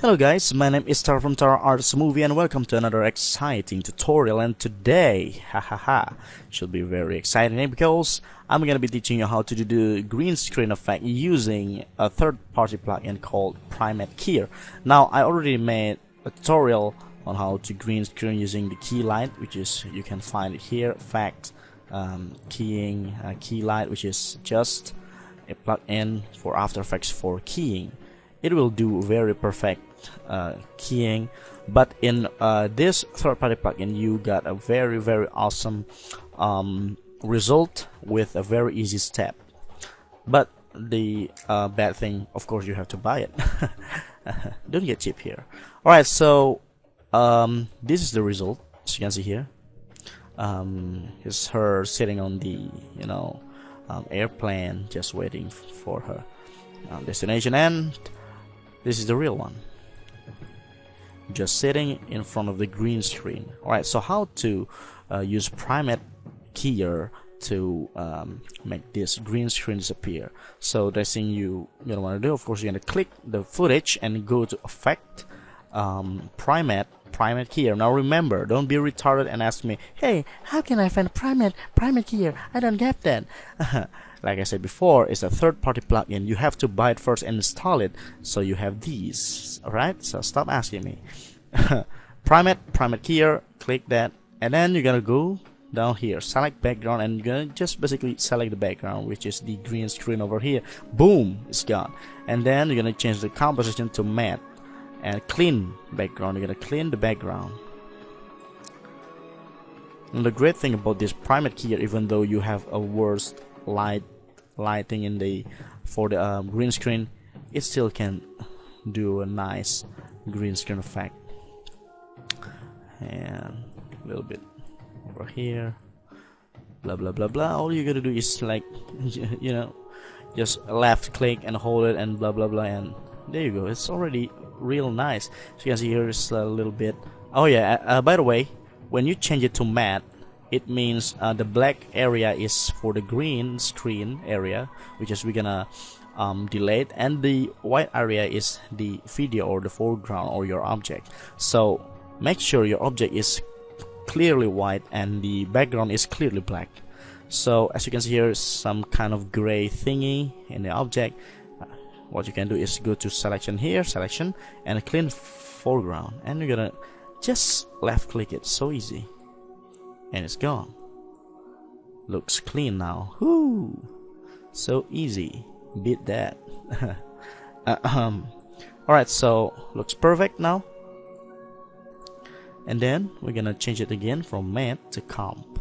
Hello guys, my name is Tara from Tara Arts Movie and welcome to another exciting tutorial. And today, should be very exciting because I'm gonna be teaching you how to do the green screen effect using a third-party plugin called Primatte here. Now I already made a tutorial on how to green screen using the key light, which is you can find it here. Effect, keying, key light, which is just a plugin for After Effects for keying. It will do very perfect keying, but in this third-party plugin you got a very awesome result with a very easy step. But the bad thing, of course, you have to buy it. Don't get cheap here. Alright, so this is the result, as you can see here. It's her sitting on the airplane, just waiting for her destination, and this is the real one, just sitting in front of the green screen. Alright, so how to use Primatte keyer to make this green screen disappear. So the thing you're gonna want to do, of course, you're gonna click the footage and go to Effect, Primatte keyer. Now remember, don't be retarded and ask me, hey, how can I find Primatte keyer? I don't get that. Like I said before, it's a third-party plugin. You have to buy it first and install it. So you have these. Alright, so stop asking me. Primatte keyer, click that, and then you're gonna go down here, select background, and you're gonna just basically select the background, which is the green screen over here. Boom, it's gone. And then you're gonna change the composition to matte and clean background. You're gonna clean the background. And the great thing about this Primatte keyer, even though you have a worse lighting in the green screen, it still can do a nice green screen effect. And a little bit over here, blah blah blah blah. All you gotta do is like just left click and hold it and blah blah blah, and there you go. It's already real nice. So you can see here is a little bit. Oh yeah, by the way, when you change it to matte, it means the black area is for the green screen area, which is we're gonna delete, and the white area is the video or the foreground or your object. So make sure your object is clearly white and the background is clearly black. So as you can see here is some kind of gray thingy in the object. What you can do is go to selection here, selection, and clean foreground, and you're gonna just left click it. So easy, and it's gone. Looks clean now. Whoo, so easy. Beat that. Alright, so looks perfect now. And then we're gonna change it again from matte to comp,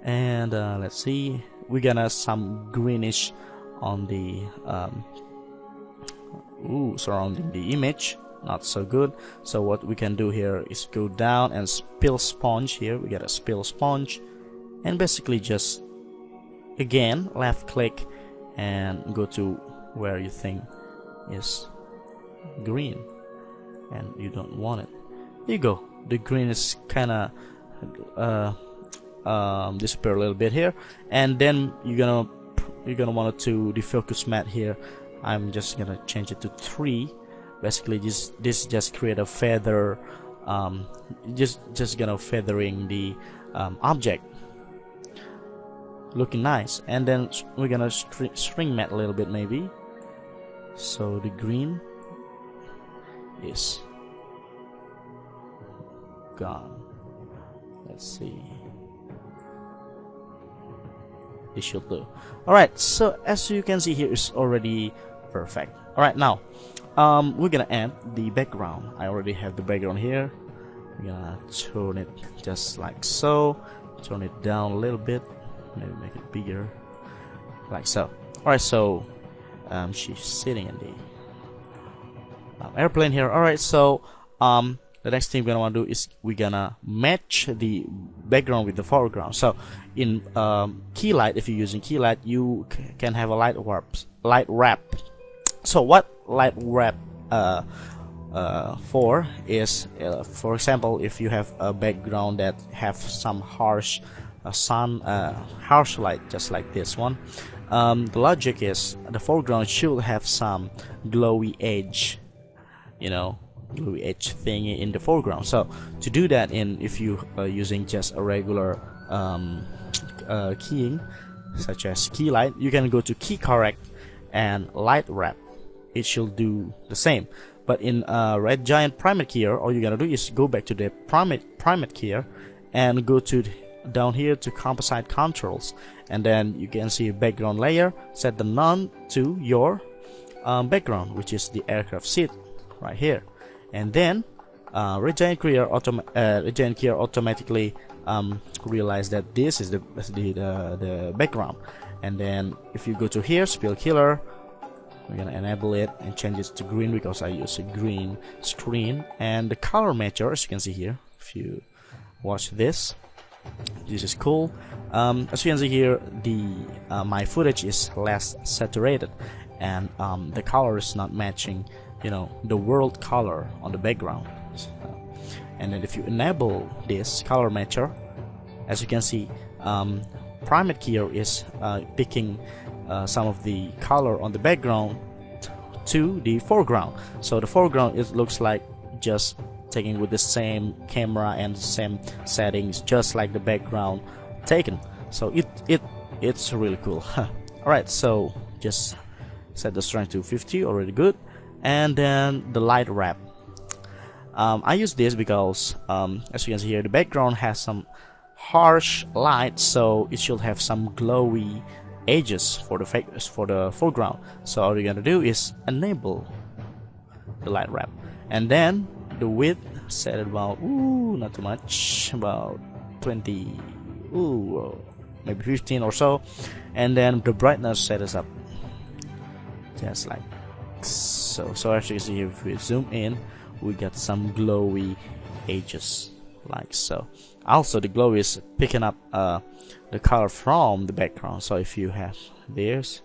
and let's see, we're gonna some greenish on the surrounding the image. Not so good. So what we can do here is go down and spill sponge here. We got a spill sponge, and basically just again left click and go to where you think is green and you don't want it. Here you go. The green is kinda disappear a little bit here, and then you're gonna want to defocus matte here. I'm just gonna change it to 3. Basically this just create a feather, just gonna feathering the object, looking nice. And then we're gonna string matte a little bit maybe, so the green is gone. Let's see, this should do. Alright, so as you can see here, it's already perfect. Alright, now we're gonna add the background. I already have the background here. We're gonna turn it just like so, turn it down a little bit, maybe make it bigger, like so. Alright, so she's sitting in the airplane here. Alright, so the next thing we're gonna want to do is we're gonna match the background with the foreground. So in key light, if you're using key light, you can have a light wrap. So what light wrap for is, for example, if you have a background that have some harsh harsh light, just like this one, the logic is the foreground should have some glowy edge, you know, glowy edge thingy in the foreground. So to do that, if you are using just a regular keying such as key light, you can go to key correct and light wrap. It should do the same. But in Red Giant Primatte keyer, all you gotta do is go back to the Primatte keyer and go to down here to composite controls, and then you can see background layer, set the none to your background, which is the aircraft seat right here, and then Red Giant keyer automatically realize that this is the background. And then if you go to here, spill killer, we're gonna enable it and change it to green because I use a green screen. And the color matcher, as you can see here, if you watch this is cool. As you can see here, the my footage is less saturated, and the color is not matching, you know, the world color on the background. And then if you enable this color matcher, as you can see, Primatte keyer is picking some of the color on the background to the foreground. So the foreground, it looks like just taken with the same camera and the same settings, just like the background taken. So it's really cool. Alright, so just set the strength to 50, already good. And then the light wrap. I use this because as you can see here, the background has some harsh light, so it should have some glowy edges for the foreground. So all you're gonna do is enable the light wrap, and then the width set it about not too much, about 20, maybe 15 or so, and then the brightness set us up just like so. So as you can see, if we zoom in, we get some glowy edges like so. Also, the glow is picking up the color from the background. So if you have this,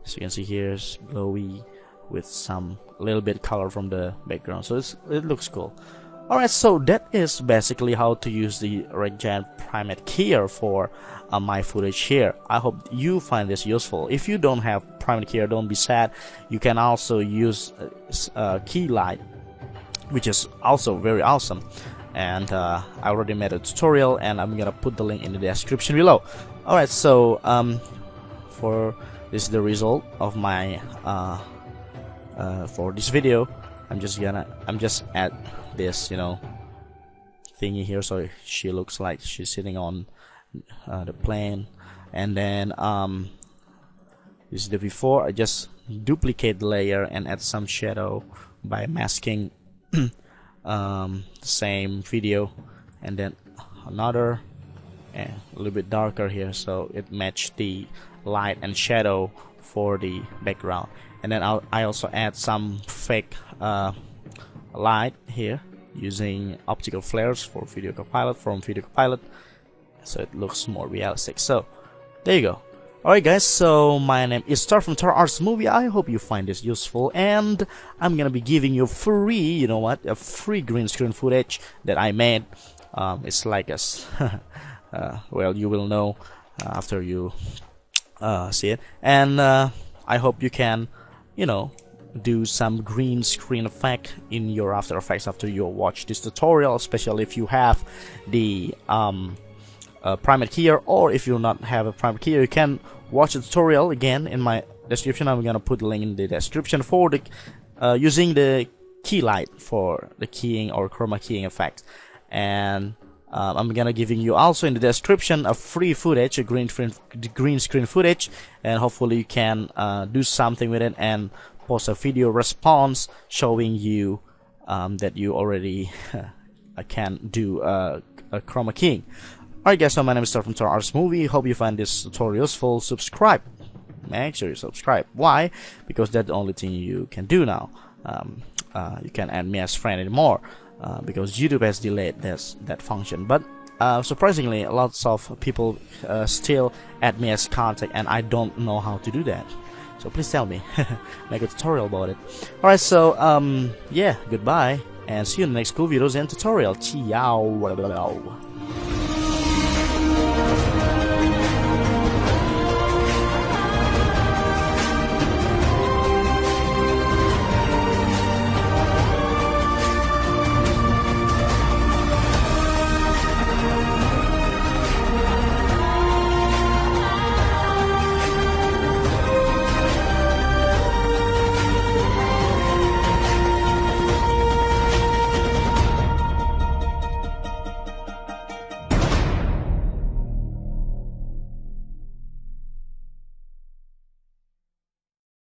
as you can see here, it's glowy with some little bit color from the background, so it looks cool. Alright, so that is basically how to use the Red Giant Primatte keyer for my footage here. I hope you find this useful. If you don't have Primatte keyer, don't be sad. You can also use key light, which is also very awesome. And I already made a tutorial, and I'm gonna put the link in the description below. Alright, so this is the result of my for this video. I'm just add this, you know, thingy here, so she looks like she's sitting on the plane. And then this is the before. I just duplicate the layer and add some shadow by masking same video, and then another a little bit darker here, so it matched the light and shadow for the background. And then I also add some fake light here using optical flares for Video Copilot from Video Copilot, so it looks more realistic. So there you go. Alright guys, so my name is Star from Tar Arts Movie. I hope you find this useful, and I'm gonna be giving you free, you know what, a free green screen footage that I made. It's like a well, you will know after you see it. And I hope you can, you know, do some green screen effect in your After Effects after you watch this tutorial, especially if you have the Primatte keyer, or if you not have a Primatte keyer, you can watch the tutorial again in my description. I'm gonna put the link in the description for the using the key light for the keying or chroma keying effect. And I'm gonna giving you also in the description a free footage, a green screen footage, and hopefully you can do something with it and post a video response showing you that you already can do a chroma keying. Alright guys, so my name is Star from Tar Arts Movie. Hope you find this tutorial useful. Subscribe. Make sure you subscribe. Why? Because that's the only thing you can do now. You can't add me as friend anymore because YouTube has delayed that function. But surprisingly, lots of people still add me as contact, and I don't know how to do that. So please tell me. Make a tutorial about it. Alright, so yeah, goodbye, and see you in the next cool videos and tutorial. Ciao.